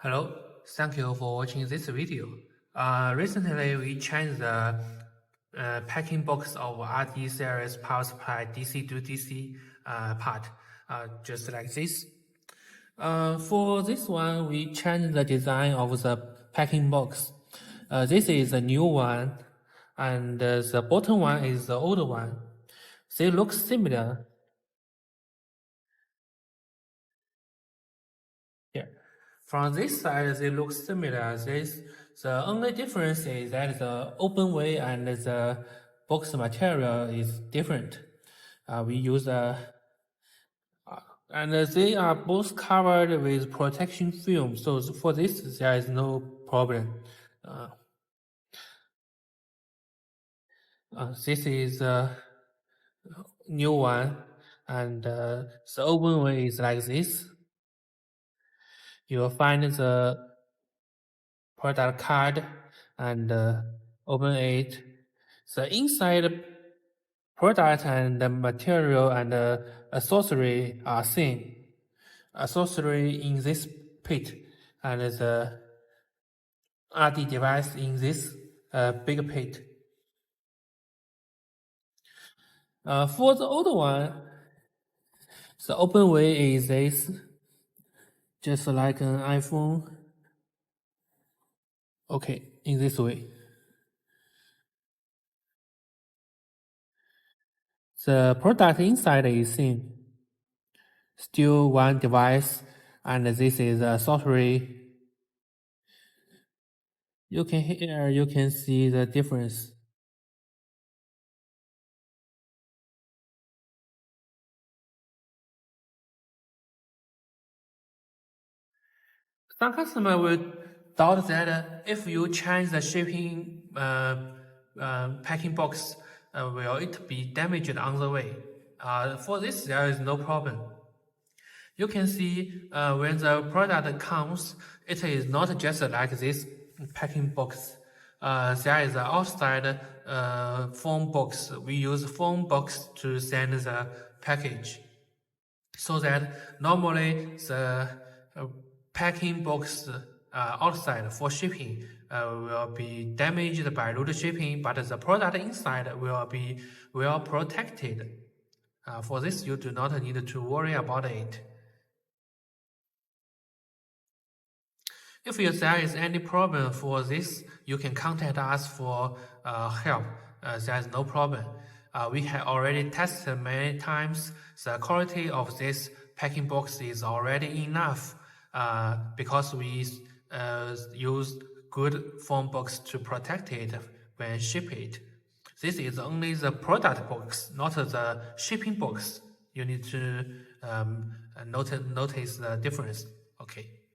Hello, thank you for watching this video. Recently, we changed the packing box of RD series power supply DC to DC part, just like this. For this one, we changed the design of the packing box. This is the new one, and the bottom one is the old one. They look similar. Yeah. From this side, they look similar. The only difference is that the open way and the box material is different. We use and they are both covered with protection film. So for this, there is no problem. This is the new one, and the open way is like this. You will find the product card and open it. The inside product and the material and accessory are same. Accessory in this pit and the RD device in this big pit. For the old one, the open way is this, just like an iPhone. Okay, in this way. The product inside is same. Still one device, and this is a software. You can see the difference. Some customer will doubt that if you change the shipping packing box, will it be damaged on the way? For this, there is no problem. You can see when the product comes, it is not just like this packing box. There is an outside foam box. We use foam box to send the package. So that normally the packing box outside for shipping will be damaged by road shipping, but the product inside will be well protected. For this, you do not need to worry about it. If there is any problem for this, you can contact us for help. There is no problem. We have already tested many times. The quality of this packing box is already enough because we use good foam box to protect it when ship it. This is only the product box, not the shipping box. You need to notice the difference. Okay.